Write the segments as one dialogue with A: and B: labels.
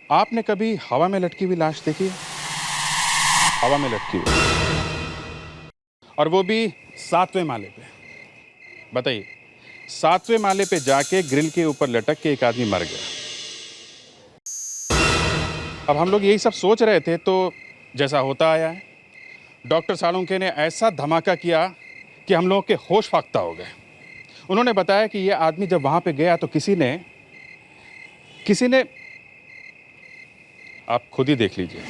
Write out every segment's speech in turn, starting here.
A: आपने कभी हवा में लटकी हुई लाश देखी है? हवा में लटकी हुई, और वो भी 7वें माले पे। बताइए, 7वें माले पे जाके ग्रिल के ऊपर लटक के एक आदमी मर गया। अब हम लोग यही सब सोच रहे थे तो जैसा होता आया है, डॉक्टर सालुंके ने ऐसा धमाका किया कि हम लोगों के होश फाख्ता हो गए। उन्होंने बताया कि ये आदमी जब वहां पे गया तो किसी ने आप खुद ही देख लीजिए।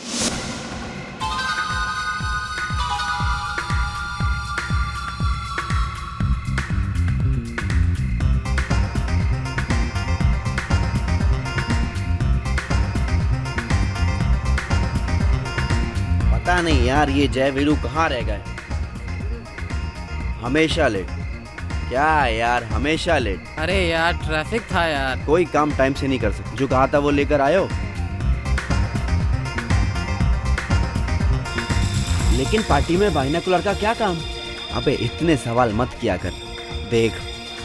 B: पता नहीं यार, ये जय वीरू कहाँ रह गए। हमेशा लेट। क्या यार, हमेशा लेट।
C: अरे यार ट्रैफिक था यार।
B: कोई काम टाइम से नहीं कर सकते। जो कहा था वो लेकर आयो। लेकिन पार्टी में बाइनोकुलर का क्या काम? अबे इतने सवाल मत किया कर। देख,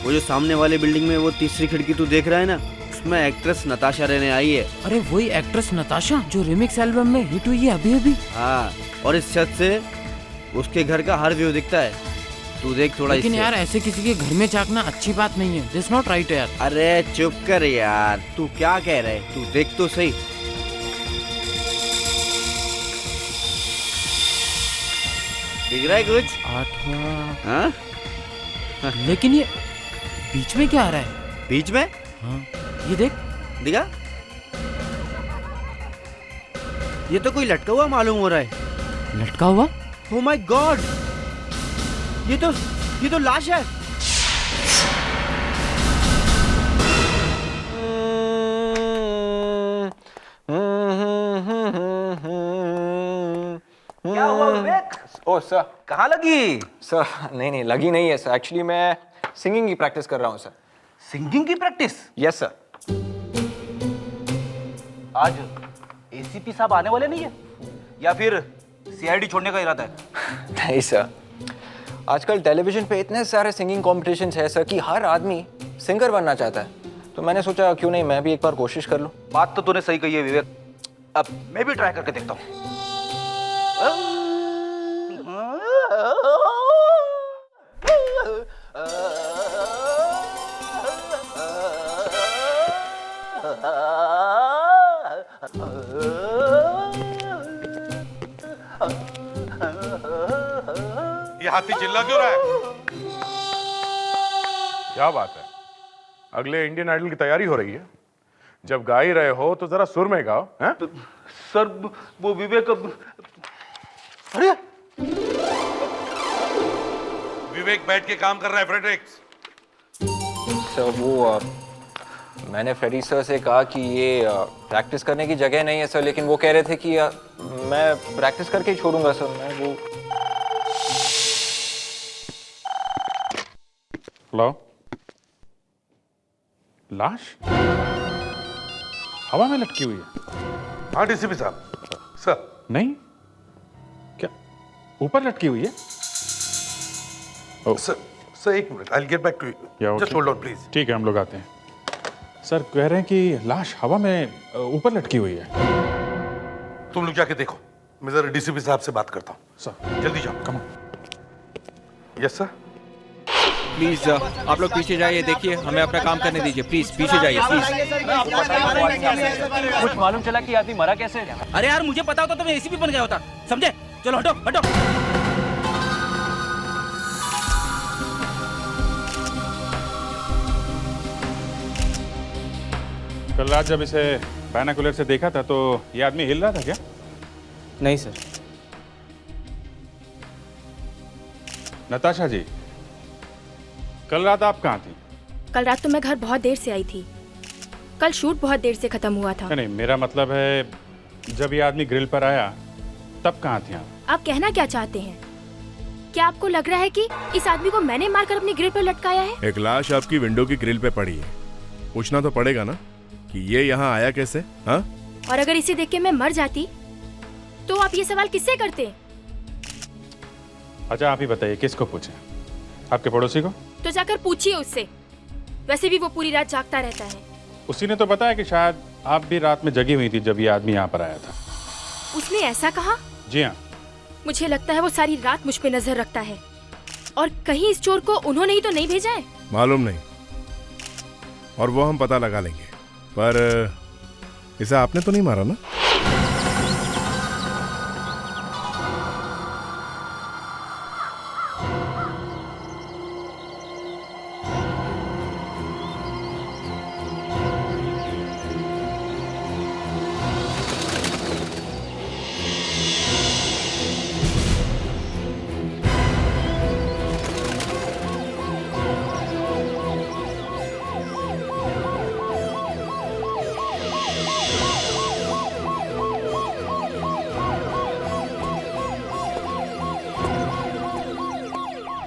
B: वो जो सामने वाले बिल्डिंग में वो तीसरी खिड़की तू देख रहा है ना, उसमें एक्ट्रेस नताशा रहने आई है।
C: अरे वही एक्ट्रेस नताशा जो रिमिक्स एल्बम में हिट हुई है अभी अभी।
B: हाँ, और इस छत से उसके घर का हर व्यू दिखता है। तू देख थोड़ा।
C: लेकिन यार ऐसे किसी के घर में झांकना अच्छी बात नहीं है। दिस नॉट राइट यार।
B: अरे चुप कर यार, तू क्या कह रहे? तू देख तो सही। दिख रहा है कुछ?
C: 8वां।
B: हाँ?
C: लेकिन ये बीच में क्या आ रहा है?
B: बीच में?
C: हाँ, ये देख।
B: दिखा? ये तो कोई लटका हुआ मालूम हो रहा है।
C: लटका हुआ?
B: ओह माय गॉड, ये तो लाश है।
D: क्या हुआ विवेक?
E: ओह सर,
D: कहाँ लगी?
E: सर नहीं लगी नहीं है सर। एक्चुअली मैं सिंगिंग की प्रैक्टिस कर रहा हूँ सर।
D: सिंगिंग की प्रैक्टिस?
E: Yes sir.
D: आज एसीपी साहब आने वाले नहीं है या फिर सीआईडी छोड़ने का इरादा है?
E: नहीं सर, आजकल टेलीविजन पे इतने सारे सिंगिंग कॉम्पिटिशन्स है सर कि हर आदमी सिंगर बनना चाहता है। तो मैंने सोचा क्यों नहीं मैं भी एक बार कोशिश कर लूँ।
D: बात तो तूने सही कही है विवेक। अब मैं भी ट्राई करके देखता हूँ।
F: ये हाथी चिल्ला क्यों रहा है? क्या बात है? अगले इंडियन आइडल की तैयारी हो रही है। जब गा ही रहे हो तो जरा सुर में गाओ। हैं?
D: सर वो विवेक अरे
F: विवेक बैठ के काम कर रहा है फ्रेडरिक्स।
E: सर वो मैंने फ्रेडी सर से कहा कि ये प्रैक्टिस करने की जगह नहीं है सर, लेकिन वो कह रहे थे कि मैं प्रैक्टिस करके ही छोड़ूंगा सर। मैं वो
A: हेलो, लाश हवा में लटकी हुई है?
F: हाँ डीसीपी साहब। सर
A: नहीं, क्या ऊपर लटकी हुई है?
F: सर एक minute, I will get back to you. Just hold on please.
A: ठीक है, हम लोग आते हैं। सर कह रहे हैं कि लाश हवा में ऊपर लटकी हुई है।
F: तुम लोग जाके देखो, मैं जरा डीसीपी साहब से बात करता हूँ।
A: सर
F: जल्दी जाओ।
A: Come on.
F: Yes sir.
G: Please आप लोग पीछे जाइए, देखिए हमें अपना काम करने दीजिए। प्लीज पीछे जाइए प्लीज।
D: कुछ मालूम चला कि आदमी मरा कैसे?
C: अरे यार मुझे पता होता तो मैं एसीपी बन गया होता, समझे? चलो हटो हटो।
A: कल रात जब इसे बाइनोकुलर से देखा था तो ये आदमी हिल रहा था क्या?
G: नहीं सर।
A: नताशा जी, कल रात आप कहाँ थी?
H: कल रात तो मैं घर बहुत देर से आई थी। कल शूट बहुत देर से खत्म हुआ था।
A: नहीं, मेरा मतलब है जब ये आदमी ग्रिल पर आया तब कहाँ थी आप?
H: आप कहना क्या चाहते हैं? क्या आपको लग रहा है कि इस आदमी को मैंने मारकर अपनी ग्रिल पर लटकाया है?
I: एक लाश आपकी विंडो की ग्रिल पे पड़ी है, पूछना तो पड़ेगा ना कि ये यहाँ आया कैसे? हाँ?
H: और अगर इसे देख के मैं मर जाती तो आप ये सवाल किससे करते?
A: अच्छा आप ही बताइए, किसको पूछे? आपके पड़ोसी को?
H: तो जाकर पूछिए उससे। वैसे भी वो पूरी रात जागता रहता है।
A: उसी ने तो बताया कि शायद आप भी रात में जगी हुई थी जब ये आदमी यहाँ पर आया था।
H: उसने ऐसा कहा?
A: जी हाँ।
H: मुझे लगता है वो सारी रात मुझ पे नजर रखता है, और कहीं इस चोर को उन्होंने ही तो नहीं भेजा है।
I: मालूम नहीं, और वो हम पता लगा लेंगे, पर इसे आपने तो नहीं मारा ना?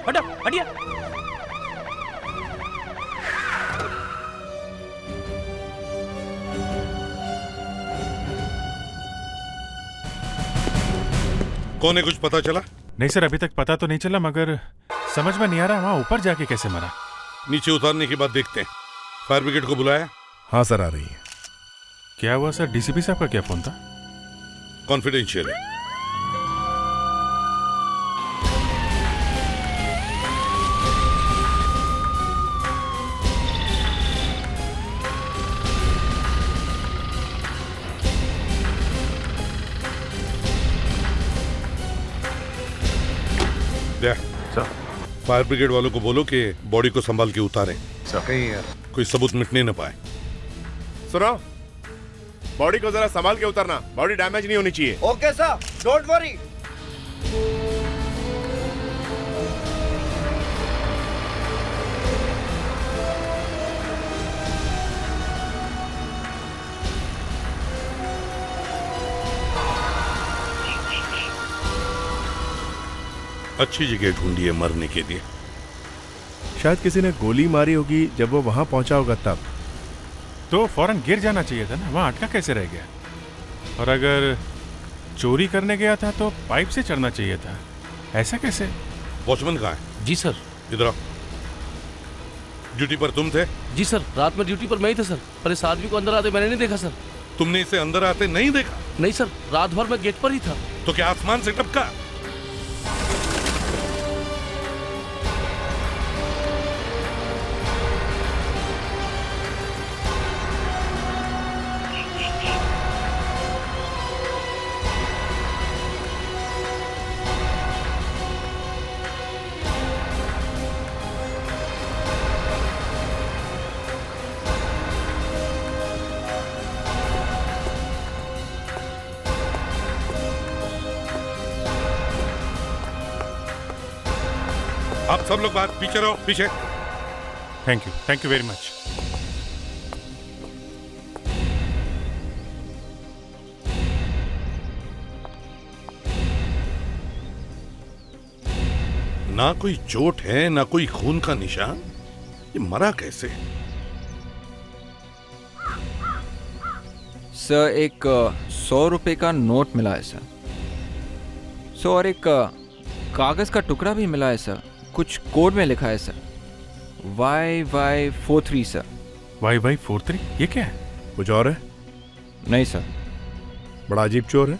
D: हटो, हटिए।
F: कौन है, कुछ पता चला?
J: नहीं सर, अभी तक पता तो नहीं चला, मगर समझ में नहीं आ रहा वहां ऊपर जाके कैसे मरा।
F: नीचे उतारने के बाद देखते हैं। फायर ब्रिगेड को बुलाया?
I: हाँ सर, आ रही है।
J: क्या हुआ सर? डीसीपी साहब का क्या फोन था?
F: कॉन्फिडेंशियल है।
J: सर।
F: फायर ब्रिगेड वालों को बोलो कि बॉडी को संभाल के उतारें,
J: सर।
F: कोई सबूत मिटने न पाए।
I: सुनो, बॉडी को जरा संभाल के उतारना, बॉडी डैमेज नहीं होनी चाहिए।
B: Okay sir, don't worry.
F: अच्छी जगह ढूंढी है मरने के लिए।
I: शायद किसी ने गोली मारी होगी जब वो वहां पहुंचा होगा तब।
J: तो फौरन गिर जाना चाहिए था ना, वहां अटका कैसे रह गया? और अगर चोरी करने गया था तो पाइप से चढ़ना चाहिए था, ऐसा कैसे?
F: वॉचमैन कहाँ है?
G: जी सर।
F: इधर आओ। ड्यूटी पर तुम थे?
G: जी सर, रात में ड्यूटी पर मैं ही था सर, पर इस आदमी को अंदर आते मैंने नहीं देखा सर।
F: तुमने इसे अंदर आते नहीं देखा?
G: नहीं सर, रात भर मैं गेट पर ही था।
F: तो क्या आसमान से टपका? आप सब लोग बाहर, पीछे रहो, पीछे।
J: Thank you very much.
F: ना कोई चोट है, ना कोई खून का निशान। ये मरा कैसे?
E: सर, एक 100 रुपए का नोट मिला है सर। और एक कागज का टुकड़ा भी मिला है सर, कुछ कोड में लिखा है सर, YY43 सर।
J: YY43? ये क्या है?
I: कुछ और है?
E: नहीं सर।
I: बड़ा अजीब चोर है,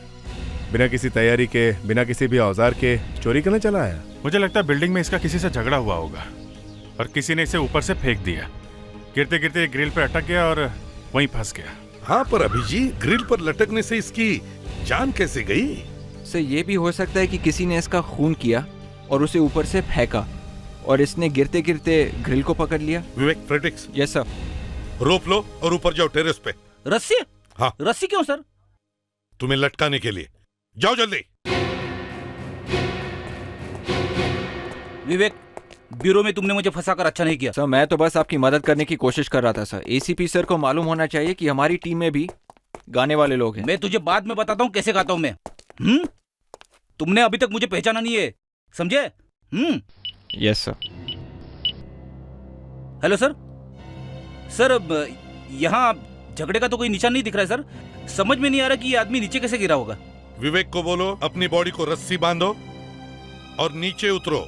I: बिना किसी तैयारी के, बिना किसी भी औजार के चोरी करने चला आया।
J: मुझे लगता है बिल्डिंग में इसका किसी से झगड़ा हुआ होगा और किसी ने इसे ऊपर से फेंक दिया। गिरते गिरते ग्रिल पे अटक गया और वहीं फंस गया।
F: हाँ, पर अभी जी ग्रिल पर लटकने से इसकी जान कैसे गई?
E: सर, ये भी हो सकता है कि किसी ने इसका खून किया और उसे ऊपर से फेंका और इसने गिरते गिरते ग्रिल को पकड़ लिया।
F: विवेक, फ्रेडिक्स।
E: Yes sir.
F: रोप लो और ऊपर जाओ टेरेस पे।
D: रस्सी?
F: हाँ।
D: रस्सी क्यों सर?
F: तुम्हें लटकाने के लिए। जाओ जल्दी।
D: विवेक, ब्यूरो में तुमने मुझे फंसाकर अच्छा नहीं किया।
E: सर, मैं तो बस आपकी मदद करने की कोशिश कर रहा था सर। एसीपी सर को मालूम होना चाहिए कि हमारी टीम में भी गाने वाले लोग हैं।
D: मैं तुझे बाद में बताता हूँ कैसे गाता हूँ मैं। तुमने अभी तक मुझे पहचाना नहीं है, समझे?
E: Yes sir.
D: Hello sir. Sir, अब यहाँ झगड़े का तो कोई निशान नहीं दिख रहा है सर। समझ में नहीं आ रहा कि ये आदमी नीचे कैसे गिरा होगा।
F: विवेक को बोलो अपनी बॉडी को रस्सी बांधो और नीचे उतरो।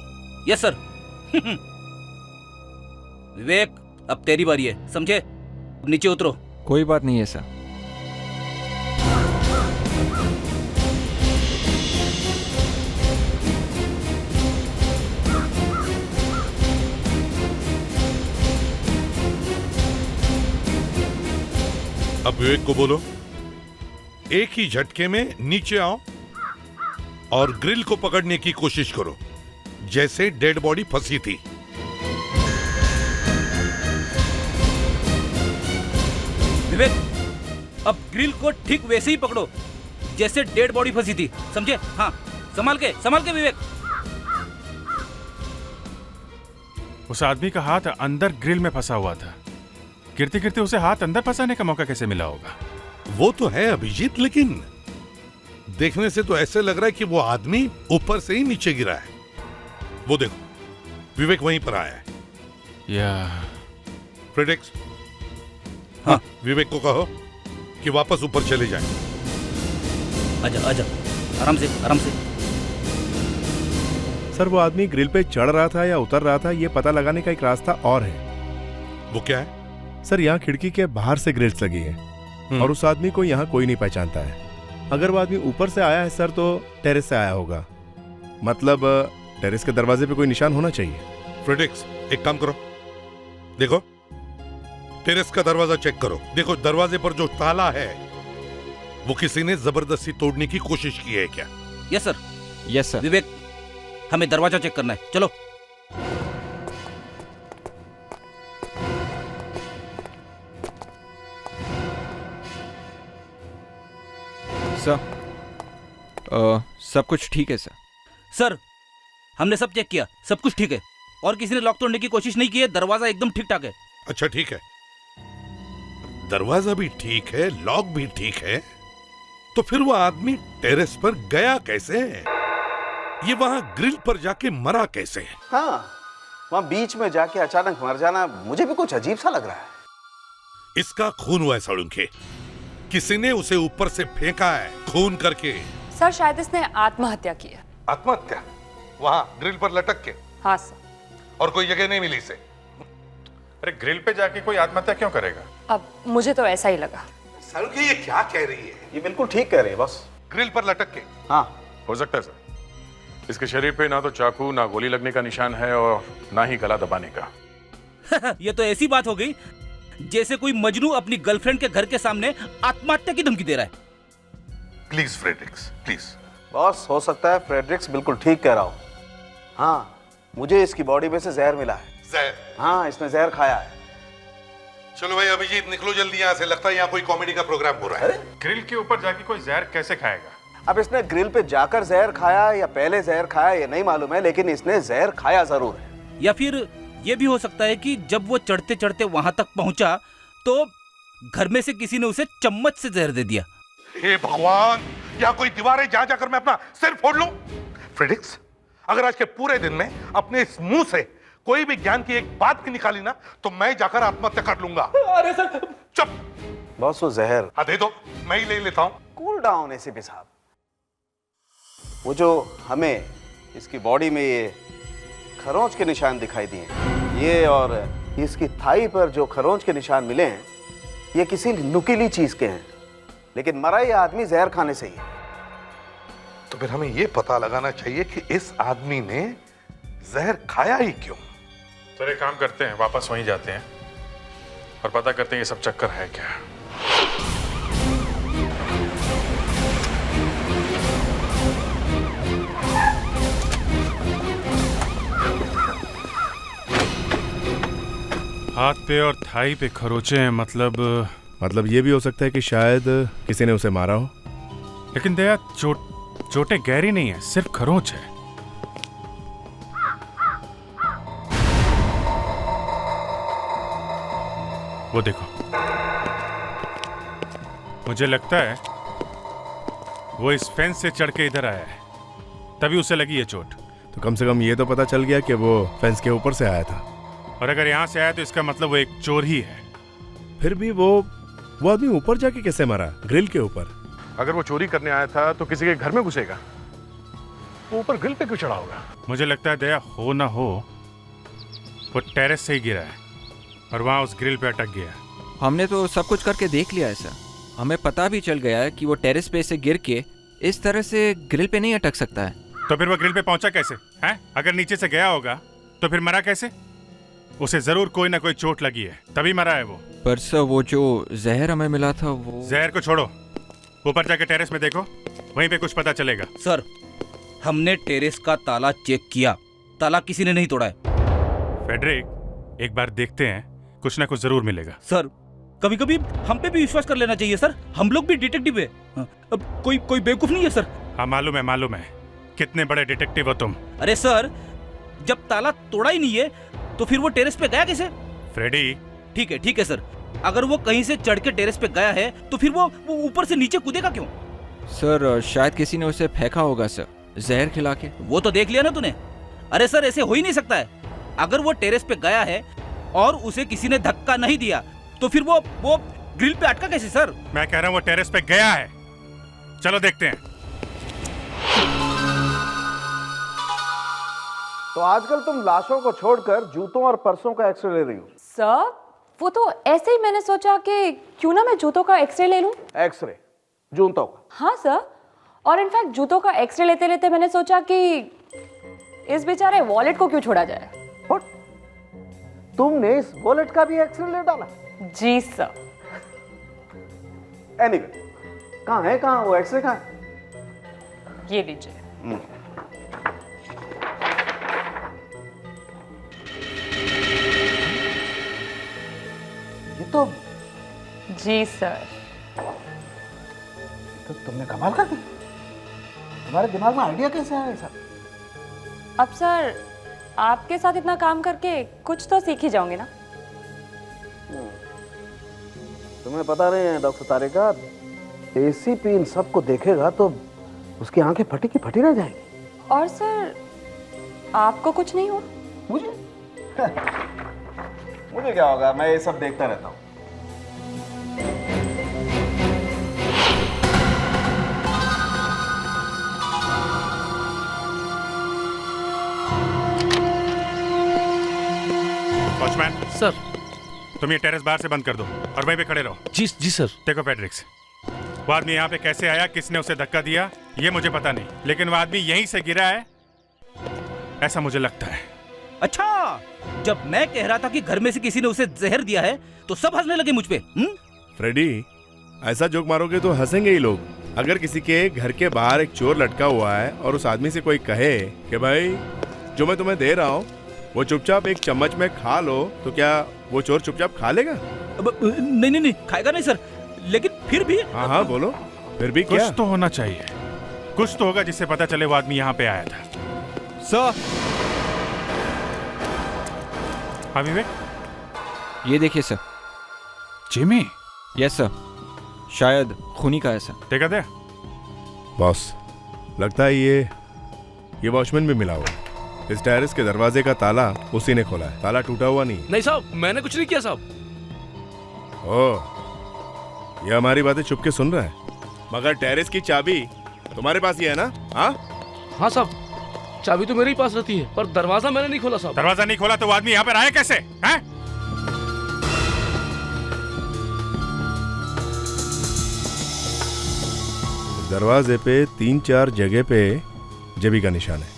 D: Yes sir. विवेक, अब तेरी बारी है, समझे? अब नीचे उतरो।
E: कोई बात नहीं है सर।
K: विवेक को बोलो एक ही झटके में नीचे आओ और ग्रिल को पकड़ने की कोशिश करो जैसे डेड बॉडी फंसी थी।
D: विवेक, अब ग्रिल को ठीक वैसे ही पकड़ो जैसे डेड बॉडी फंसी थी, समझे? हाँ, संभाल के विवेक।
J: उस आदमी का हाथ अंदर ग्रिल में फंसा हुआ था। गिरते गिरते उसे हाथ अंदर फंसाने का मौका कैसे मिला होगा?
K: वो तो है अभिजीत, लेकिन देखने से तो ऐसे लग रहा है कि वो आदमी ऊपर से ही नीचे गिरा है। वो देखो, विवेक वहीं पर आया है।
J: या
K: फ्रेडेक्स,
D: हाँ,
K: विवेक को कहो कि वापस ऊपर चले जाएं।
D: आजा, आराम से।
I: सर, वो आदमी ग्रिल पे चढ़ रहा था या उतर रहा था, ये पता लगाने का एक रास्ता और है।
K: वो क्या है?
I: सर, यहाँ खिड़की के बाहर से ग्रिल्स लगी है और उस आदमी को यहाँ कोई नहीं पहचानता है। अगर वो आदमी ऊपर से आया है सर, तो टेरेस से आया होगा। मतलब टेरेस के दरवाजे पे कोई निशान होना चाहिए।
K: फ्रेडेक्स, एक काम करो, देखो टेरेस का दरवाजा चेक करो। देखो दरवाजे पर जो ताला है वो किसी ने जबरदस्ती तोड़ने की कोशिश की है क्या?
D: Yes sir.
G: Yes sir.
D: Vivek, हमें दरवाजा चेक करना है, चलो।
G: सर, सब कुछ ठीक है
D: सर, हमने सब चेक किया, सब कुछ ठीक है और किसी ने लॉक तोड़ने की कोशिश नहीं की है। दरवाजा एकदम ठीक ठाक है।
K: अच्छा ठीक है, दरवाजा भी ठीक है, लॉक भी ठीक है, तो फिर वो आदमी टेरेस पर गया कैसे? ये वहां ग्रिल पर जाके मरा कैसे?
B: हाँ, वहाँ बीच में जाके अचानक मर जाना मुझे भी कुछ अजीब सा लग रहा है।
K: इसका खून हुआ है सड़ुंखे, किसी ने उसे ऊपर से फेंका है खून करके।
L: सर, शायद इसने आत्महत्या की है।
K: आत्महत्या? वहां ग्रिल पर लटक के?
L: हाँ सर।
K: और कोई जगह नहीं मिली इसे?
J: अरे ग्रिल पे जाके कोई आत्महत्या क्यों करेगा?
L: अब मुझे तो ऐसा ही लगा।
K: सड़ुंखे, ये क्या कह रही है?
B: ये बिल्कुल ठीक कह रहे हैं बस।
K: ग्रिल पर लटक के?
B: हाँ,
J: हो सकता है सर। इसके शरीर पे ना तो चाकू, ना गोली लगने का निशान है और ना ही गला दबाने का।
D: ये तो ऐसी बात हो गई जैसे कोई मजनू अपनी गर्लफ्रेंड के घर के सामने आत्महत्या की धमकी दे रहा है।
K: Please Fredericks, please.
B: बॉस, हो सकता है फ्रेडरिक्स बिल्कुल ठीक कह रहा हो। हाँ, मुझे इसकी बॉडी में से जहर मिला है।
K: जहर?
B: हाँ, इसने जहर खाया है।
K: चलो भाई अभिजीत, निकलो जल्दी यहाँ से, लगता है यहाँ कोई कॉमेडी का प्रोग्राम हो रहा है।
J: ग्रिल के ऊपर जाके कोई जहर कैसे खाएगा?
B: अब इसने ग्रिल पे जाकर जहर खाया या पहले जहर खाया ये नहीं मालूम है, लेकिन इसने जहर खाया जरूर है।
D: या फिर ये भी हो सकता है कि जब वो चढ़ते चढ़ते वहां तक पहुंचा तो घर में से किसी ने उसे चम्मच से जहर दे दिया।
K: हे भगवान, यहाँ कोई दीवारें जा जाकर मैं अपना सिर फोड़ लूं? फ्रेडरिक्स, अगर आज के पूरे दिन में अपने इस मुंह से कोई भी ज्ञान की एक बात की निकाली ना तो मैं जाकर आत्महत्या कर लूंगा।
D: अरे सर,
K: चुप।
B: बॉस, वो जहर
K: हाँ दे दो, मैं ही ले लेता हूँ।
B: कूल डाउन एसीपी साहब। वो जो हमें इसकी बॉडी में ये खरोंच के निशान दिखाई दिए, ये और इसकी थाई पर जो खरोंच के निशान मिले हैं, ये किसी नुकीली चीज के हैं, लेकिन मरा ये आदमी जहर खाने से ही है।
K: तो फिर हमें ये पता लगाना चाहिए कि इस आदमी ने जहर खाया ही क्यों।
J: तो एक काम करते हैं, वापस वहीं जाते हैं और पता करते हैं ये सब चक्कर है क्या। हाथ पे और थाई पे खरोचे हैं,
I: मतलब ये भी हो सकता है कि शायद किसी ने उसे मारा हो।
J: लेकिन दया, चोटें गहरी नहीं है, सिर्फ खरोंच है। वो देखो, मुझे लगता है वो इस फेंस से चढ़ के इधर आया है, तभी उसे लगी ये चोट।
I: तो कम से कम ये तो पता चल गया कि वो फेंस के ऊपर से आया था।
J: और अगर यहां से आया तो इसका मतलब वो एक चोर ही है।
I: फिर भी वो आदमी ऊपर जाके कैसे मरा, ग्रिल के ऊपर?
J: अगर वो चोरी करने आया था तो किसी के घर में घुसेगा, वो ऊपर ग्रिल पे क्यों चढ़ा होगा? मुझे लगता है दया, हो ना हो वो टेरेस से ही गिरा है और वहां उस ग्रिल पे अटक गया।
G: हमने तो सब कुछ करके देख लिया है सर, हमें पता भी चल गया है कि वो टेरेस पे से गिर के इस तरह से ग्रिल पे नहीं अटक सकता है।
J: तो फिर वो ग्रिल पे पहुंचा कैसे हैं? अगर नीचे से गया होगा तो फिर मरा कैसे? उसे जरूर कोई ना कोई चोट लगी है, तभी मरा है वो।
G: पर सर वो जो जहर हमें मिला था वो
J: जहर को छोड़ो, ऊपर जाके टेरेस में देखो, वहीं पे कुछ पता चलेगा।
D: सर, हमने टेरेस का ताला चेक किया, ताला किसी ने नहीं तोड़ा है।
J: फेडरिक, एक बार देखते हैं, कुछ ना कुछ जरूर मिलेगा।
D: सर, कभी कभी हम पे भी विश्वास कर लेना चाहिए सर, हम लोग भी डिटेक्टिव है। अब कोई बेवकूफ नहीं है सर।
J: हाँ मालूम है, कितने बड़े डिटेक्टिव हो तुम।
D: अरे सर, जब ताला तोड़ा ही नहीं है तो फिर वो टेरेस पे गया कैसे?
J: फ्रेडी,
D: ठीक है सर, अगर वो कहीं से चढ़ के टेरेस पे गया है तो फिर वो ऊपर से नीचे कूदेगा क्यों?
G: सर शायद किसी ने उसे फेंका होगा सर, जहर खिला के।
D: वो तो देख लिया ना तूने। अरे सर, ऐसे हो ही नहीं सकता है। अगर वो टेरेस पे गया है और उसे किसी ने धक्का नहीं दिया तो फिर वो ग्रिल पे अटका कैसे सर?
J: मैं कह रहा हूँ वो टेरेस पे गया है, चलो देखते हैं।
B: तो आजकल तुम लाशों को छोड़कर जूतों और पर्सों का एक्सरे ले रही हो।
L: सर, वो तो ऐसे ही मैंने सोचा कि क्यों ना मैं जूतों का एक्सरे ले लूं।
B: एक्सरे जूतों का?
L: हाँ सर, और इनफैक्ट जूतों का एक्सरे लेते लेते मैंने सोचा कि इस बेचारे वॉलेट को क्यों छोड़ा जाए।
B: तुमने इस वॉलेट का भी एक्सरे ले डाला?
L: जी सर।
B: एनीवे, कहाँ वो एक्सरे कहाँ है?
L: ये लीजिए।
B: ये तो
L: जी सर।
B: तो तुमने कमाल कर दी। तुम्हारे दिमाग में आइडिया कैसे आया सर?
L: अब सर, आपके साथ इतना काम करके कुछ तो सीख ही जाओगे ना।
B: तुम्हें पता नहीं है डॉक्टर तारिका, एसीपी इन सबको देखेगा तो उसकी आंखें फटी की फटी रह जाएगी।
L: और सर, आपको कुछ नहीं हुआ?
B: मुझे क्या होगा, मैं ये सब देखता रहता हूँ।
J: Watchman
C: sir.
J: तुम ये टेरेस बाहर से बंद कर दो और वहीं पे खड़े रहो।
C: जी सर।
J: देखो फेडरिक्स, वो आदमी यहाँ पे कैसे आया, किसने उसे धक्का दिया, ये मुझे पता नहीं, लेकिन वो आदमी यहीं से गिरा है, ऐसा मुझे लगता है।
D: अच्छा, जब मैं कह रहा था कि घर में से किसी ने उसे जहर दिया है तो सब हंसने लगे मुझ पे।
I: फ्रेडी, ऐसा जोक मारोगे तो हंसेंगे ही लोग। अगर किसी के घर के बाहर एक चोर लटका हुआ है और उस आदमी से कोई कहे कि भाई जो मैं तुम्हें दे रहा हूँ वो चुपचाप एक चम्मच में खा लो, तो क्या वो चोर चुपचाप खा लेगा?
D: नहीं, खाएगा नहीं सर, लेकिन फिर भी।
I: हाँ बोलो, फिर भी क्या?
J: कुछ तो होना चाहिए, कुछ तो होगा जिससे पता चले वो आदमी यहाँ पे आया था।
G: सर,
J: हाँ विवेक,
G: ये देखिए सर।
J: जिमी?
G: यस सर, शायद खूनी का है सर।
J: देखा था
I: बॉस, लगता है ये वॉचमैन भी मिला हुआ। इस टेरेस के दरवाजे का ताला उसी ने खोला है, ताला टूटा हुआ नहीं
C: साहब, मैंने कुछ नहीं किया साहब।
I: ओह, ये हमारी बातें चुप के सुन रहा है, मगर टेरेस की चाबी तुम्हारे पास ही है ना?
C: हाँ साहब, चाबी तो मेरे ही पास रहती है, पर दरवाजा मैंने नहीं खोला साहब।
J: दरवाजा नहीं खोला तो वो आदमी यहाँ पर आया कैसे? हैं?
I: दरवाजे पे 3-4 जगह पे जेबी का निशान है।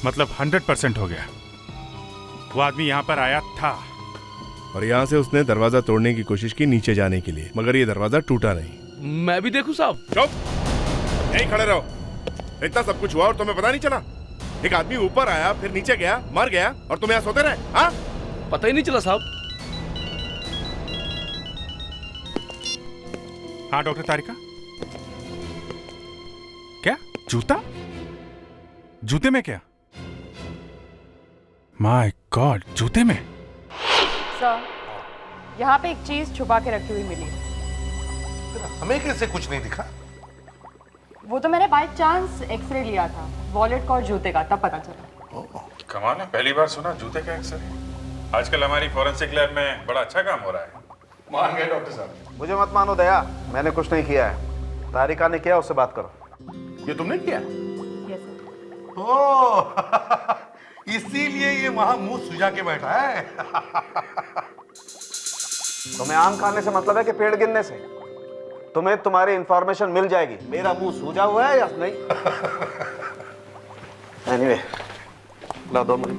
J: मतलब 100% हो गया, वो आदमी यहाँ पर आया था
I: और यहाँ से उसने दरवाजा तोड़ने की कोशिश की नीचे जाने के लिए, मगर ये दरवाजा टूटा नहीं।
C: मैं भी देखूं साहब?
I: चुप, यहीं खड़े रहो। इतना सब कुछ हुआ और तुम्हें पता नहीं चला? एक आदमी ऊपर आया, फिर नीचे गया, मर गया, और तुम यहाँ सोते रहे? हाँ,
C: पता ही नहीं चला साहब।
J: हाँ डॉक्टर तारिका, क्या जूता? जूते में क्या? माय गॉड, जूते में?
L: सर, यहाँ पे एक चीज छुपा के रखी हुई मिली।
K: हमें कैसे कुछ नहीं दिखा?
L: वो तो मैंने बाय चांस एक्सरे लिया था, वॉलेट का और जूते का, तब पता चला।
A: कमाल है, पहली बार सुना जूते का एक्सरे। आजकल हमारी फॉरेंसिक लैब में बड़ा अच्छा काम हो रहा है।
F: मान गए डॉक्टर साहब।
B: मुझे मत मानो दया, मैंने कुछ नहीं किया है। तारिका ने किया, उससे बात करो।
F: ये तुमने किया?
L: Yes sir.
K: ओह, इसीलिए ये वहां मुंह सुझा के बैठा है।
B: तुम्हें आम खाने से मतलब है कि पेड़ गिनने से? तुम्हें तुम्हारी इंफॉर्मेशन मिल जाएगी। मेरा मुंह सूजा हुआ है या नहीं? एनीवे, ला दो मुझे।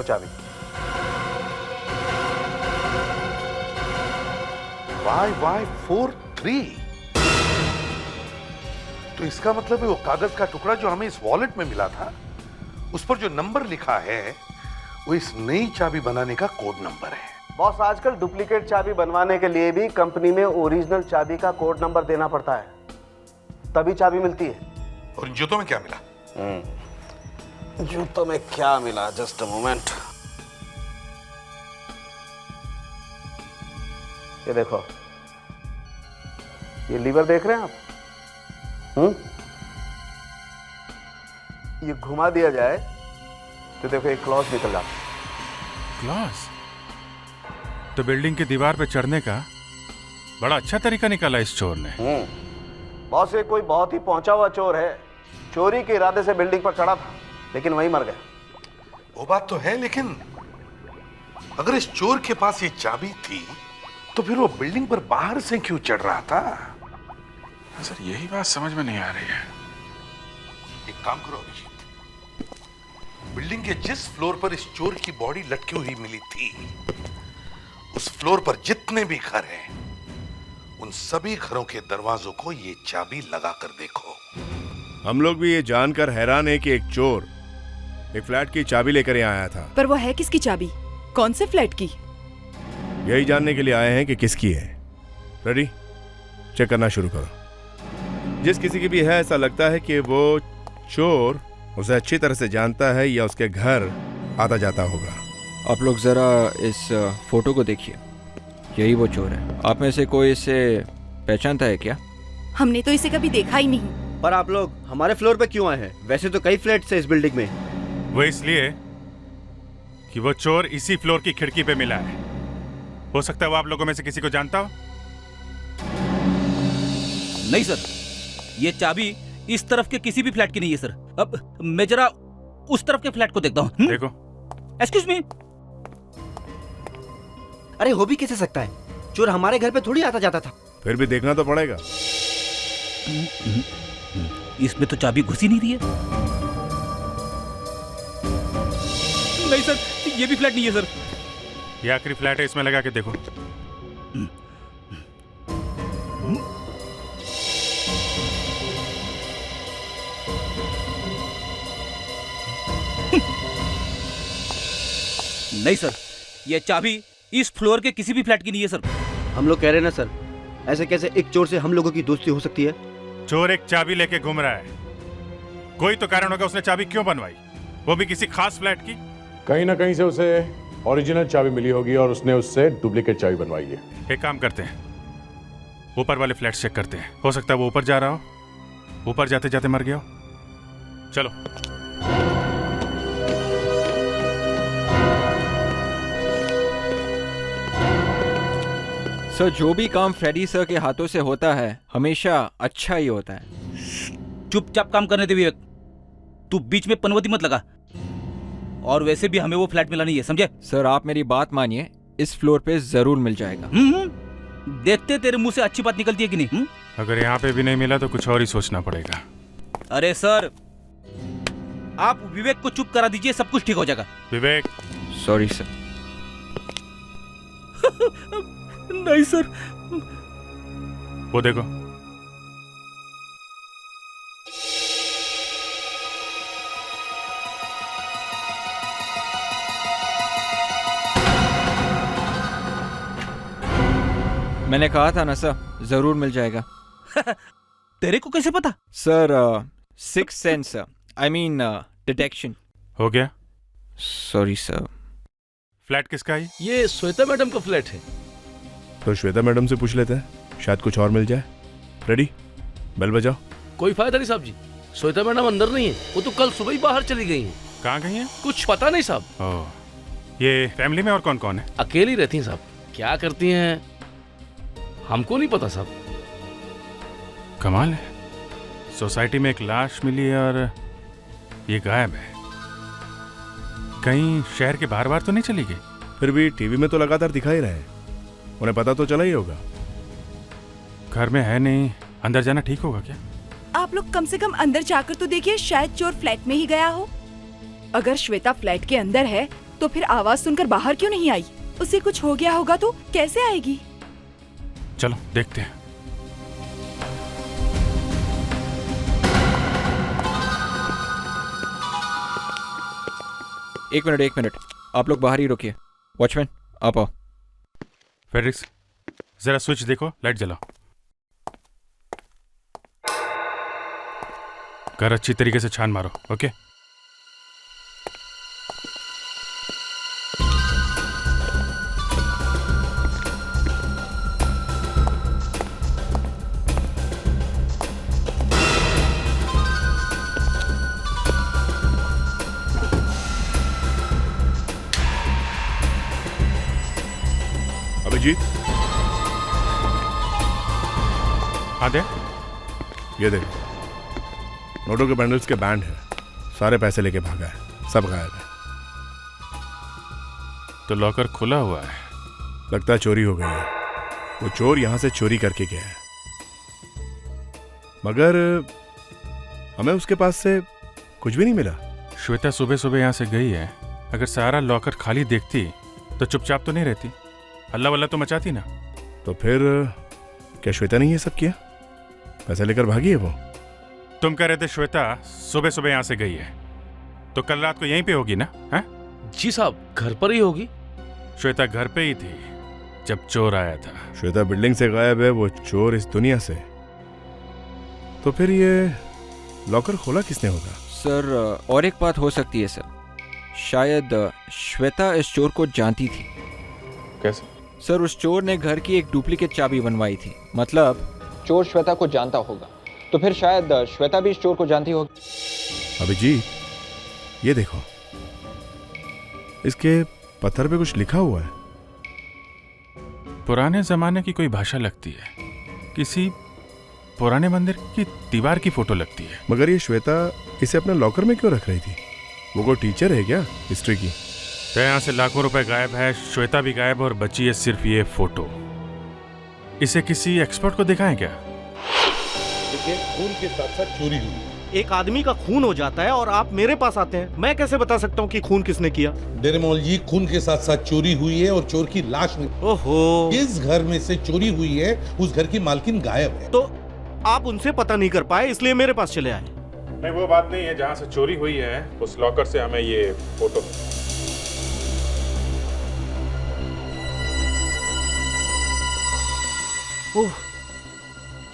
B: चाबी।
K: YY43। तो इसका मतलब है वो कागज का टुकड़ा जो हमें इस वॉलेट में मिला था, उस पर जो नंबर लिखा है वो इस नई चाबी बनाने का कोड नंबर है।
B: बॉस, आजकल डुप्लीकेट चाबी बनवाने के लिए भी कंपनी में ओरिजिनल चाबी का कोड नंबर देना पड़ता है, तभी चाबी मिलती है।
K: और इन जूतों में क्या मिला?
B: जूतों में क्या मिला? Just a moment. ये देखो, ये लीवर देख रहे हैं आप? ये घुमा दिया जाए तो देखो एक क्लॉज निकल जाता है।
J: क्लॉज? तो बिल्डिंग की दीवार पे चढ़ने का बड़ा अच्छा तरीका निकाला इस चोर ने।
B: बॉस, ये कोई बहुत ही पहुंचा हुआ चोर है। चोरी के इरादे से बिल्डिंग पर चढ़ा था, लेकिन वहीं मर गया।
K: वो बात तो है, लेकिन अगर इस चोर के पास ये चाबी थी तो फिर वो बिल्डिंग पर बाहर से क्यों चढ़ रहा था?
A: सर, यही बात समझ में नहीं आ रही है।
K: एक काम करो अभिजीत, बिल्डिंग के जिस फ्लोर पर इस चोर की बॉडी लटकी हुई मिली थी, उस फ्लोर पर जितने भी घर हैं, उन सभी घरों के दरवाजों को ये चाबी लगा कर देखो।
I: हम लोग भी ये जानकर हैरान है कि एक चोर एक फ्लैट की चाबी लेकर यहाँ आया था।
M: पर वो है किसकी चाबी? कौन से फ्लैट की?
I: यही जानने के लिए आए हैं कि किसकी है। रेडी? चेक करना शुरू करो। जिस किसी की भी है, ऐसा लगता है कि वो चोर उसे अच्छी तरह से जानता है या उसके घर आता जाता होगा।
G: आप लोग ज़रा इस फोटो को देखिए, यही वो चोर है। आप में से कोई इसे पहचानता है क्या?
M: हमने तो इसे कभी देखा ही नहीं।
B: पर आप लोग हमारे फ्लोर पे क्यों आए हैं? वैसे तो कई फ्लैट्स हैं इस बिल्डिंग में।
J: वो इसलिए कि वो चोर इसी फ्लोर की खिड़की पे मिला है। हो सकता है वो आप लोगों में से किसी को जानता हो।
D: नहीं सर, ये चाबी इस तरफ के किसी भी फ्लैट की नहीं है सर। अब मैं जरा उस तरफ के फ्लैट को देखता हूँ।
J: देखो।
D: Excuse me.
B: अरे हो भी कैसे सकता है? चोर हमारे घर पे थोड़ी आता जाता था।
I: फिर भी देखना तो पड़ेगा।
D: इसमें तो चाबी घुस ही नहीं रही है। नहीं सर, ये भी फ्लैट नहीं है सर।
J: ये आखिरी फ्लैट है, इसमें लगा के देखो।
D: नहीं सर, ये चाबी इस फ्लोर के किसी भी फ्लैट की नहीं है सर।
B: हम लोग कह रहे हैं ना सर, ऐसे कैसे एक चोर से हम लोगों की दोस्ती हो सकती है?
J: चोर एक चाबी लेके घूम रहा है, कोई तो कारण होगा उसने चाबी क्यों बनवाई, वो भी किसी खास फ्लैट की।
F: कहीं ना कहीं से उसे ओरिजिनल चाबी मिली होगी और उसने उससे डुप्लीकेट चाबी बनवाई है।
J: एक काम करते हैं, ऊपर वाले फ्लैट चेक करते हैं। हो सकता है वो ऊपर जा रहा हो, ऊपर जाते जाते मर गया हो। चलो।
G: सर, जो भी काम फ्रेडी सर के हाथों से होता है हमेशा अच्छा ही होता है।
D: चुपचाप काम करने दे विवेक, तू बीच में पनवती मत लगा। और वैसे भी हमें वो फ्लैट मिला नहीं है, समझे?
G: सर, आप मेरी बात मानिए, इस फ्लोर पे जरूर मिल जाएगा।
D: देखते तेरे मुंह से अच्छी बात निकलती है कि नहीं।
J: अगर यहाँ पे भी नहीं मिला तो कुछ और ही सोचना पड़ेगा।
D: अरे सर, आप विवेक को चुप करा दीजिए, सब कुछ ठीक हो जाएगा।
J: विवेक।
G: Sorry sir.
D: नहीं सर।
J: वो देखो।
G: मैंने कहा था ना सर, जरूर मिल जाएगा।
D: तेरे को कैसे पता?
G: Sir, six sense, I mean detection.
J: हो गया?
G: Sorry sir.
J: फ्लैट किसका है?
C: ये श्वेता मैडम का फ्लैट है।
I: तो श्वेता मैडम से पूछ लेते हैं, शायद कुछ और मिल जाए। रेडी? बेल बजाओ।
C: कोई फायदा नहीं साहब जी, श्वेता मैडम अंदर नहीं है, वो तो कल सुबह ही बाहर चली गई हैं।
J: कहाँ गई हैं?
C: कुछ पता नहीं साहब।
J: ओह, ये फैमिली में और कौन कौन है?
C: अकेली रहती हैं साहब, क्या करती हैं हमको नहीं पता साहब।
J: कमाल है, सोसाइटी में एक लाश मिली है और ये गायब है। कहीं शहर के बाहर बाहर तो नहीं चली गई?
I: फिर भी टीवी में तो लगातार दिखाई रहे, उन्हें पता तो चला ही होगा।
J: घर में है नहीं, अंदर जाना ठीक होगा क्या?
M: आप लोग कम से कम अंदर जाकर तो देखिए, शायद चोर फ्लैट में ही गया हो। अगर श्वेता फ्लैट के अंदर है तो फिर आवाज सुनकर बाहर क्यों नहीं आई? उसे कुछ हो गया होगा तो कैसे आएगी?
J: चलो देखते हैं।
G: एक मिनट, आप लोग बाहर ही रुकिए। वॉचमैन आप आओ।
J: फेड्रिक्स जरा स्विच देखो, लाइट जलाओ। घर अच्छी तरीके से छान मारो। ओके
I: अभिजीत,
J: हाँ दे।
I: ये देख, नोटों के बंडल्स के बैंड है, सारे पैसे लेके भागा है, सब गायब है।
J: तो लॉकर खुला हुआ है।
I: लगता है चोरी हो गई है। वो चोर यहां से चोरी करके गया है, मगर हमें उसके पास से कुछ भी नहीं मिला।
J: श्वेता सुबह सुबह यहाँ से गई है। अगर सारा लॉकर खाली देखती तो चुपचाप तो नहीं रहती, हल्ला वल्ला तो मचाती ना।
I: तो फिर क्या श्वेता ने ये सब किया? पैसे लेकर भागी है वो?
J: तुम कह रहे थे श्वेता सुबह सुबह यहाँ से गई है, तो कल रात को यहीं पे होगी ना? हैं?
C: जी साहब, घर पर ही होगी।
J: श्वेता घर पे ही थी जब चोर आया था।
I: श्वेता बिल्डिंग से गायब है, वो चोर इस दुनिया से। तो फिर ये लॉकर खोला किसने होगा?
G: सर और एक बात हो सकती है सर, शायद श्वेता इस चोर को जानती थी।
J: कैसे?
G: सर उस चोर ने घर की एक डुप्लीकेट चाबी बनवाई थी, मतलब चोर श्वेता को जानता होगा, तो फिर शायद श्वेता भी इस चोर को जानती होगी।
I: अभिजीत, ये देखो, इसके पत्थर पे कुछ लिखा हुआ है।
J: पुराने जमाने की कोई भाषा लगती है, किसी पुराने मंदिर की दीवार की फोटो लगती है।
I: मगर ये श्वेता इसे अपने लॉकर में क्यों रख रही थी? वो कोई टीचर है क्या हिस्ट्री की?
J: तो यहाँ से लाखों रुपए गायब है, श्वेता भी गायब, और बची है सिर्फ ये फोटो। इसे किसी एक्सपर्ट को दिखाएं क्या?
K: खून के साथ साथ चोरी हुई।
N: एक आदमी का खून हो जाता है और आप मेरे पास आते हैं, मैं कैसे बता सकता हूँ कि खून किसने किया?
K: डेरेमोल जी, खून के साथ साथ चोरी हुई है और चोर की लाश में।
N: ओहो,
K: जिस घर में से चोरी हुई है उस घर की मालकिन गायब है।
N: तो आप उनसे पता नहीं कर पाए, इसलिए मेरे पास चले आए।
J: नहीं, वो बात नहीं है। जहाँ से चोरी हुई है उस लॉकर से हमें ये फोटो।
N: ओह,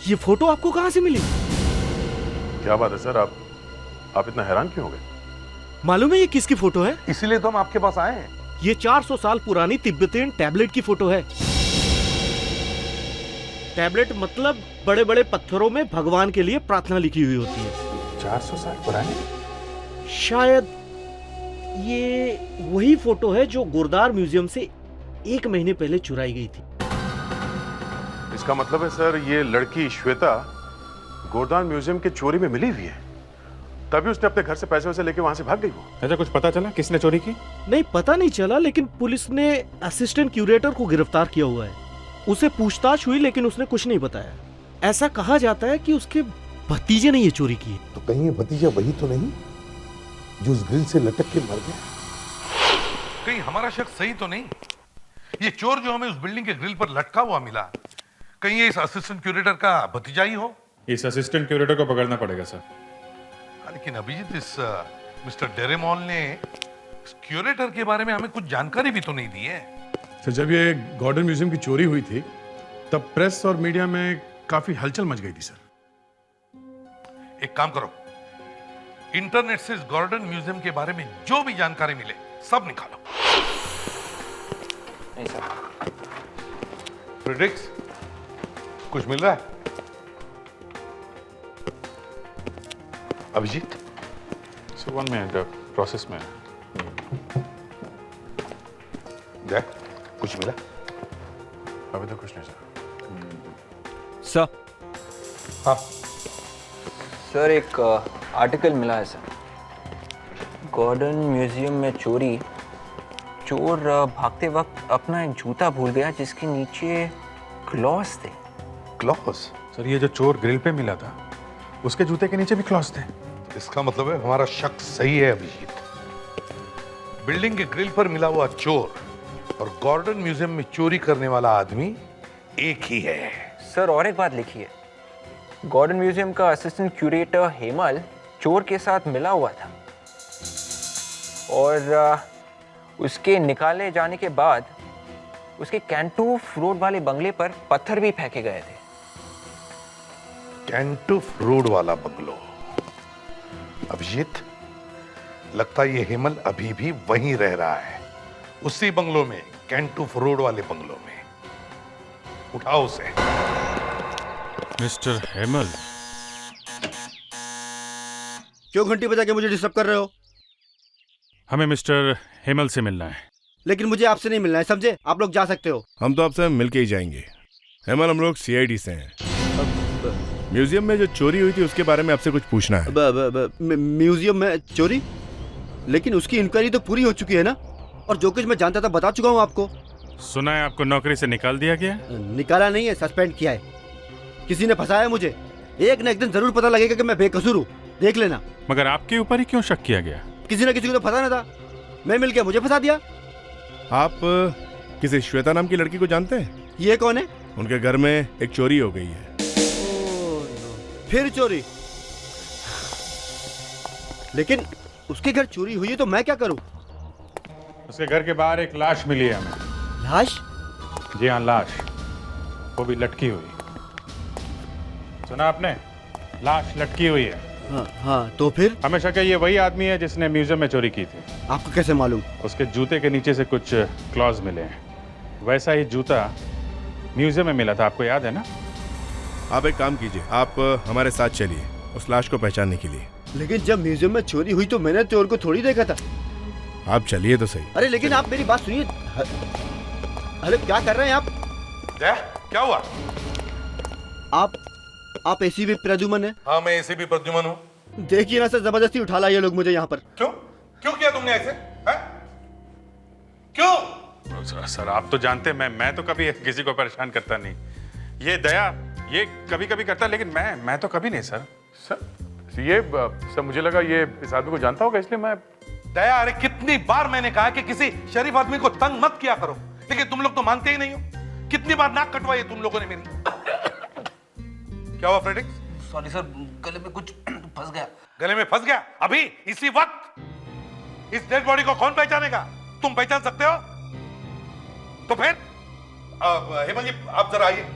N: ये फोटो आपको कहाँ से मिली?
F: क्या बात है सर, आप इतना हैरान क्यों हो गए?
N: मालूम है ये किसकी फोटो है?
F: इसीलिए तो हम आपके पास आए हैं।
N: ये 400 साल पुरानी तिब्बतियन टैबलेट की फोटो है। टैबलेट मतलब बड़े बड़े पत्थरों में भगवान के लिए प्रार्थना लिखी हुई होती है।
J: 400 साल पुरानी?
N: शायद ये वही फोटो है जो गुरदार म्यूजियम से 1 महीने पहले चुराई गई थी।
F: इसका मतलब है सर, ये लड़की श्वेता गोरदान म्यूजियम के चोरी में मिली हुई है, तभी उसने अपने घर से पैसे वैसे लेके वहां से भाग गई वो।
J: अच्छा, कुछ पता चला किसने चोरी की?
N: नहीं, पता नहीं चला, लेकिन पुलिस ने असिस्टेंट क्यूरेटर को गिरफ्तार किया हुआ है। उसे पूछताछ हुई लेकिन उसने कुछ नहीं बताया। ऐसा कहा जाता है कि उसके भतीजे ने ये चोरी की है।
K: तो कहीं ये भतीजा वही तो नहीं जो उस ग्रिल से लटक के मर गया?
O: कहीं हमारा शक सही तो नहीं? ये चोर जो हमें उस बिल्डिंग के ग्रिल पर लटका हुआ मिला, कहीं ये इस असिस्टेंट क्यूरेटर का भतीजा ही हो?
J: इस असिस्टेंट क्यूरेटर को पकड़ना पड़ेगा सर।
O: लेकिन अभिजीत, इस मिस्टर डेरेमोल ने इस क्यूरेटर के बारे में हमें कुछ जानकारी भी तो नहीं दी है।
F: सर, जब ये गॉर्डन म्यूजियम की चोरी हुई थी तब प्रेस और मीडिया में काफी हलचल मच गई थी सर।
O: एक काम करो, इंटरनेट से इस गॉर्डन म्यूजियम के बारे में जो भी जानकारी मिले सब निकालो।
E: नहीं सर।
O: फ्रेडरिक्स, कुछ मिल रहा है? अभिजीत,
J: सर 1 मिनट, प्रोसेस में।
O: देख, कुछ मिला?
F: अभी तो कुछ नहीं सर।
G: सर।
O: हाँ
E: सर, एक आर्टिकल मिला है सर। गॉर्डन म्यूजियम में चोरी। चोर भागते वक्त अपना एक जूता भूल गया जिसके नीचे क्लॉस थे।
O: क्लॉस?
J: सर, ये जो चोर ग्रिल पे मिला था उसके जूते के नीचे भी क्लॉस थे।
O: इसका मतलब है हमारा शक सही है अभिजीत। बिल्डिंग के ग्रिल पर मिला हुआ चोर और गॉर्डन म्यूजियम में चोरी करने वाला आदमी एक ही है।
E: सर और एक बात लिखी है, गॉर्डन म्यूजियम का असिस्टेंट क्यूरेटर हेमल चोर के साथ मिला हुआ था और उसके निकाले जाने के बाद उसके कैंटूफ रोड वाले बंगले पर पत्थर भी फेंके गए थे।
O: कैंटूफ रोड वाला बंगलो। अभिजीत, लगता है ये हेमल अभी भी वहीं रह रहा है, उसी बंगलो में, कैंटूफ रोड वाले बंगलो में। उठाओ उसे।
J: मिस्टर हेमल,
P: क्यों घंटी बजा के मुझे डिस्टर्ब कर रहे हो?
J: हमें मिस्टर हेमल से मिलना है।
P: लेकिन मुझे आपसे नहीं मिलना है, समझे? आप लोग जा सकते हो।
I: हम तो आपसे मिलके ही जाएंगे। हेमल, हम लोग सीआईडी से हैं। म्यूजियम में जो चोरी हुई थी उसके बारे में आपसे कुछ पूछना है।
P: म्यूजियम में चोरी? लेकिन उसकी इंक्वायरी तो पूरी हो चुकी है ना, और जो कुछ मैं जानता था बता चुका हूँ आपको।
J: सुना है आपको नौकरी से निकाल दिया गया?
P: निकाला नहीं है, सस्पेंड किया है। किसी ने फंसाया मुझे। एक न एक दिन जरूर पता लगेगा कि मैं बेकसूर हूँ, देख लेना।
J: मगर आपके ऊपर ही क्यों शक किया गया?
P: किसी न किसी को तो फंसाना था, मैं मिल गया, मुझे फंसा दिया।
I: आप किसी श्वेता नाम की लड़की को जानते हैं?
P: ये कौन है?
I: उनके घर में एक चोरी हो गई है।
P: फिर चोरी? लेकिन उसके घर चोरी हुई है तो मैं क्या करूं?
A: उसके घर के बाहर एक लाश मिली है हमें।
P: लाश?
A: जी हाँ, लाश, वो भी लटकी हुई। सुना आपने? लाश लटकी हुई है।
P: हाँ, तो फिर?
A: हमें शक है ये वही आदमी है जिसने म्यूजियम में चोरी की थी।
P: आपको कैसे मालूम?
A: उसके जूते के नीचे से कुछ क्लॉज मिले हैं। वैसा ही जूता म्यूजियम में मिला था, आपको याद है ना?
I: आप एक काम कीजिए, आप हमारे साथ चलिए उस लाश को पहचानने के लिए।
P: लेकिन जब म्यूजियम में चोरी हुई तो मैंने चोर को थोड़ी देखा था।
I: आप चलिए तो सही।
P: अरे लेकिन आप मेरी बात सुनिए। अरे क्या कर रहे हैं आप?
O: क्या हुआ?
P: आप एसीपी प्रद्युमन है?
O: हाँ, मैं एसीपी प्रद्युमन हूँ।
P: देखिए ना सर, जबरदस्ती उठा लाए ये लोग मुझे यहाँ पर।
O: क्यों किया तुमने ऐसे? क्यों?
A: सर आप तो जानते हैं मैं तो कभी किसी को परेशान करता नहीं। ये दया ये कभी कभी करता, लेकिन मैं तो कभी नहीं सर।
F: सर मुझे लगा ये इस आदमी को जानता होगा, इसलिए मैं।
O: दया, अरे कितनी बार मैंने कहा कि किसी शरीफ आदमी को तंग मत किया करो, लेकिन तुम लोग तो मानते ही नहीं हो। कितनी बार नाक कटवाई तुम लोगों ने मेरी। क्या हुआ फ्रेडिक्स?
D: सॉरी सर, गले में कुछ फंस गया।
O: गले में फंस गया? अभी इसी वक्त? इस डेड बॉडी को कौन पहचानेगा? तुम पहचान सकते हो? तो फिर हेमल जी, आप जरा आइए।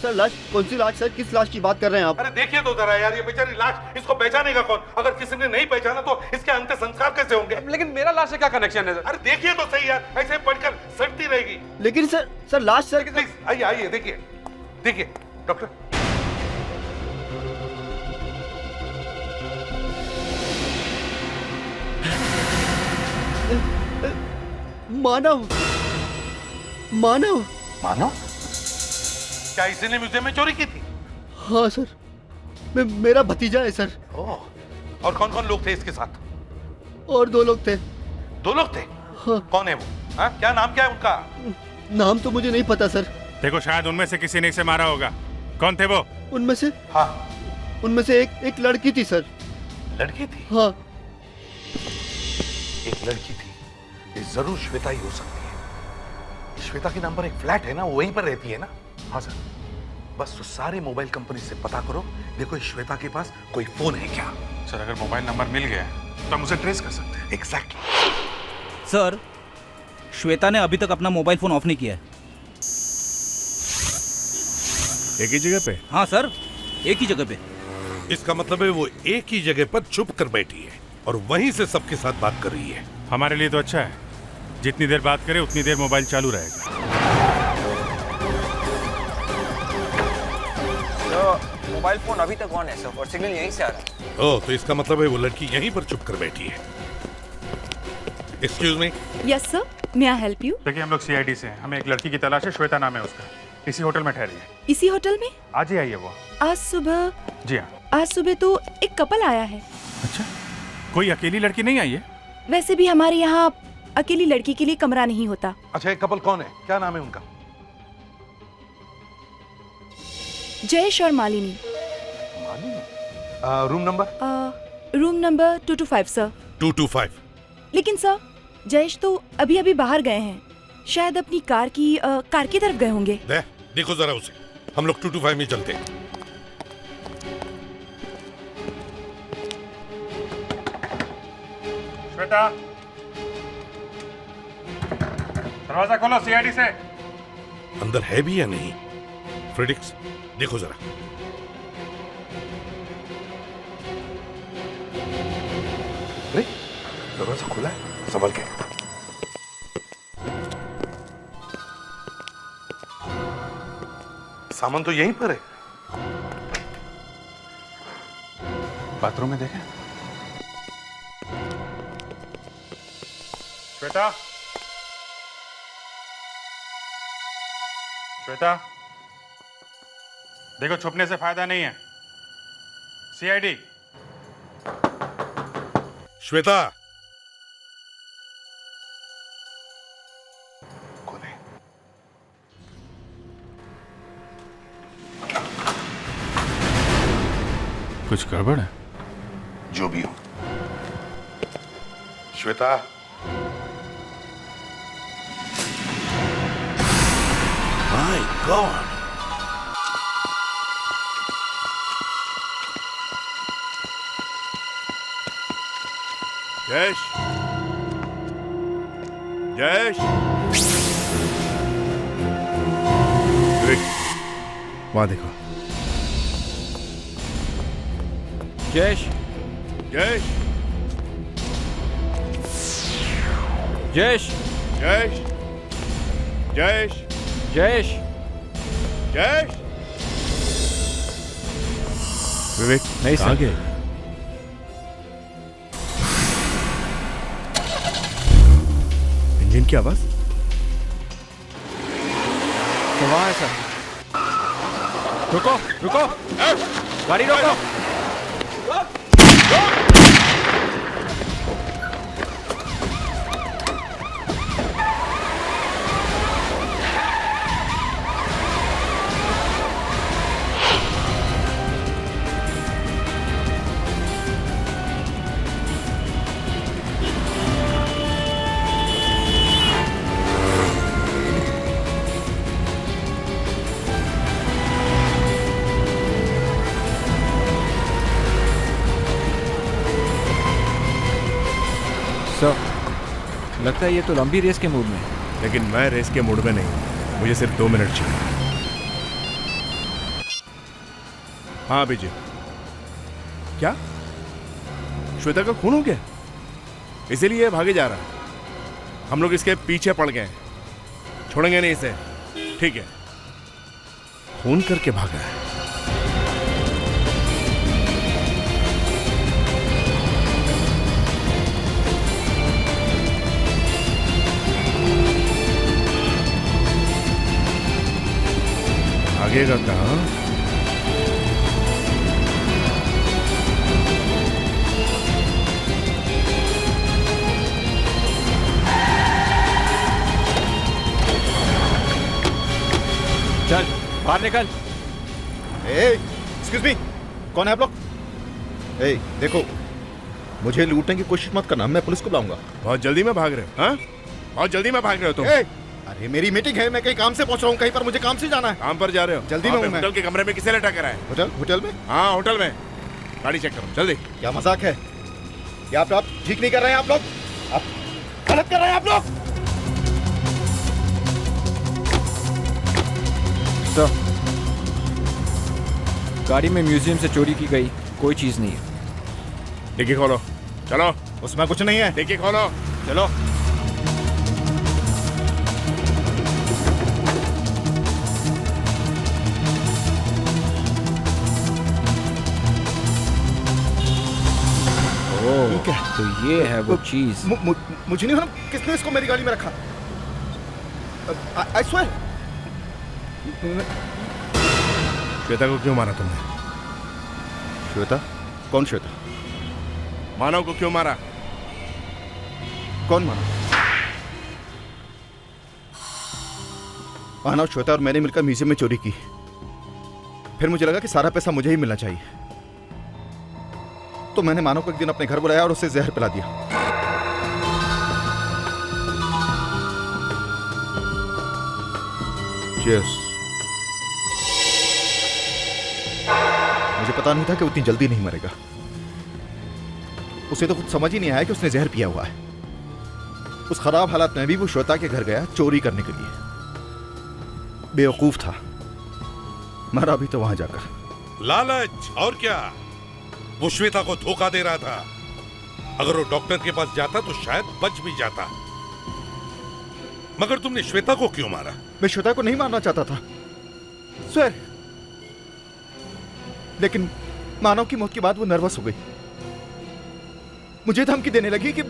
P: सर लाश? कौन सी लाश सर? किस लाश की बात कर रहे हैं आप?
O: अरे देखिए तो जरा यार, ये बेचारी लाश, इसको पहचानेगा कौन? अगर किसी ने नहीं पहचाना तो इसके अंतिम संस्कार कैसे होंगे?
Q: लेकिन मेरा लाश से क्या कनेक्शन है?
O: अरे देखिए तो सही यार, ऐसे पढ़कर सड़ती रहेगी।
P: लेकिन सर लाश सर।
O: आइए आइए, देखिए डॉक्टर।
P: मानव?
O: क्या इसी ने म्यूजियम में चोरी की थी?
P: हाँ सर, मेरा भतीजा है सर।
O: और कौन कौन लोग थे इसके साथ?
P: और 2 लोग थे।
O: 2 लोग थे?
P: हाँ।
O: कौन है वो? हाँ? क्या नाम क्या है उनका?
P: नाम तो मुझे नहीं पता सर।
J: देखो, शायद उनमें से किसी ने इसे मारा होगा। कौन थे वो?
P: उनमें से?
O: हाँ,
P: उनमें से एक लड़की थी सर।
O: लड़की थी?
P: हाँ,
O: एक लड़की थी। ये जरूर श्वेता ही हो सकती है। श्वेता के नाम पर एक फ्लैट है ना, वो वहीं पर रहती है ना? हाँ सर, बस तो सारे मोबाइल कंपनी से पता करो, देखो श्वेता के पास कोई फोन है क्या?
A: सर अगर मोबाइल नंबर मिल गया तो हम उसे ट्रेस कर सकते हैं।
O: एग्जैक्टली।
D: सर, श्वेता ने अभी तक अपना मोबाइल फोन ऑफ नहीं किया है।
I: एक ही जगह पे?
D: हाँ सर, एक ही जगह पे।
K: इसका मतलब है वो एक ही जगह पर छुप कर बैठी है और वहीं से सबके साथ बात कर रही है।
J: हमारे लिए तो अच्छा है, जितनी देर बात करे उतनी देर मोबाइल चालू रहेगा।
E: तो मोबाइल फोन अभी तक ऑन है सर, और सिग्नल यहीं से आ रहा है।
K: ओह, तो इसका मतलब है वो लड़की यहीं पर छुप कर बैठी है। Excuse me.
M: Yes sir, may I help you?
A: देखिए, हम लोग सीआईडी से हैं, हमें एक लड़की की तलाश है, श्वेता नाम है उसका। इसी होटल में ठहरी है।
M: इसी होटल में?
A: आज ही आई है वो।
M: आज सुबह?
A: जी हाँ।
M: आज सुबह तो एक कपल आया है।
J: अच्छा, कोई अकेली लड़की नहीं आई है?
M: वैसे भी हमारे यहाँ अकेली लड़की के लिए कमरा नहीं होता।
O: अच्छा, एक कपल कौन है? क्या नाम है उनका?
M: जयेश और Malini.
O: Room number?
M: Room number 225 sir.
K: 225।
M: लेकिन सर, जयेश तो अभी अभी बाहर गए हैं, शायद अपनी कार की तरफ गए होंगे।
K: देखो जरा उसे, हम लोग 225 में चलते हैं।
J: श्वेता, दरवाजा खोलो सीआईडी से।
K: अंदर है भी या नहीं? फ्रेडिक्स, देखो जरा।
O: अरे दरवाजा खुला है, संभल के। सामान तो यहीं पर है।
A: बाथरूम में देखें।
J: श्वेता, श्वेता, देखो छुपने से फायदा नहीं है। सीआईडी।
K: श्वेता,
A: कुछ गड़बड़ है?
O: जो भी हो। श्वेता,
K: माय गॉड,
I: जयेश, जयेश, वहां देखो।
G: जयेश,
I: जयेश,
G: जयेश,
I: जयेश, जयेश,
G: जयेश,
I: जयेश। विवेक
G: नहीं
I: कहाँ
G: सर।
I: गए? इंजन की आवाज?
G: तो वहाँ है सर। रुको, रुको, गाड़ी रोको। सर, लगता है ये तो लंबी रेस के मूड में है।
I: लेकिन मैं रेस के मूड में नहीं, मुझे सिर्फ 2 मिनट चाहिए। हाँ अभिजीत, क्या श्वेता का खून हो गया? इसीलिए भागे जा रहा है। हम लोग इसके पीछे पड़ गए, छोड़ेंगे नहीं इसे। ठीक है, खून करके भागा है। भागेगा कहाँ?
G: चल बाहर निकल।
R: एक्सक्यूज मी, कौन है आप लोग? ए, देखो, मुझे लूटने की कोशिश मत करना, मैं पुलिस को बुलाऊंगा।
I: बहुत जल्दी में भाग रहे हो? हाँ, बहुत जल्दी में भाग रहे हो तुम?
R: अरे मेरी मीटिंग है, मैं कहीं काम से पहुंच रहा हूँ, कहीं पर मुझे काम से जाना है।
I: काम पर जा रहे हो?
R: जल्दी में हूँ मैं।
I: होटल के कमरे में किसे लटा कर आए?
R: होटल में?
I: हाँ होटल में। गाड़ी चेक करो जल्दी।
R: क्या मजाक है? क्या आप ठीक नहीं कर रहे हैं? आप लोग आप गलत कर रहे हैं आप लोग।
G: सर, गाड़ी में म्यूजियम से चोरी की गई कोई चीज नहीं है।
I: डिक्की खोलो, चलो।
R: उसमें कुछ नहीं है।
I: डिक्की खोलो,
R: चलो।
G: ठीक है, तो ये है वो चीज।
R: मुझे नहीं मालूम किसने इसको मेरी गाड़ी में रखा। I swear।
I: श्वेता को क्यों मारा तुमने?
R: श्वेता? कौन श्वेता?
I: मानव को क्यों मारा?
R: कौन मानव? मानव, श्वेता और मैंने मिलकर म्यूजियम में चोरी की। फिर मुझे लगा कि सारा पैसा मुझे ही मिलना चाहिए, तो मैंने मानव को एक दिन अपने घर बुलाया और उसे जहर पिला दिया। Cheers. मुझे पता नहीं था कि उतनी जल्दी नहीं मरेगा। उसे तो कुछ समझ ही नहीं आया कि उसने जहर पिया हुआ है। उस खराब हालात में भी वो श्वेता के घर गया चोरी करने के लिए। बेवकूफ था, मरा भी तो वहां जाकर।
K: लालच और क्या, वो श्वेता को धोखा दे रहा था। अगर वो डॉक्टर के पास जाता तो शायद बच भी जाता। मगर तुमने श्वेता को क्यों मारा?
R: मैं श्वेता को नहीं मारना चाहता था सर, लेकिन मानव की मौत के बाद वो नर्वस हो गई। मुझे धमकी देने लगी कि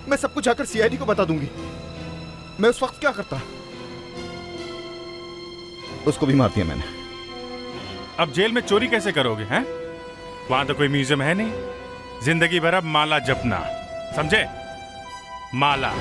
R: मैं सब कुछ जाकर सीआईडी को बता दूंगी। मैं उस वक्त क्या करता? उसको भी मार दिया मैंने।
J: अब जेल में चोरी कैसे करोगे हैं? वहां तो कोई म्यूजियम है नहीं। जिंदगी भर अब माला जपना, समझे? माला।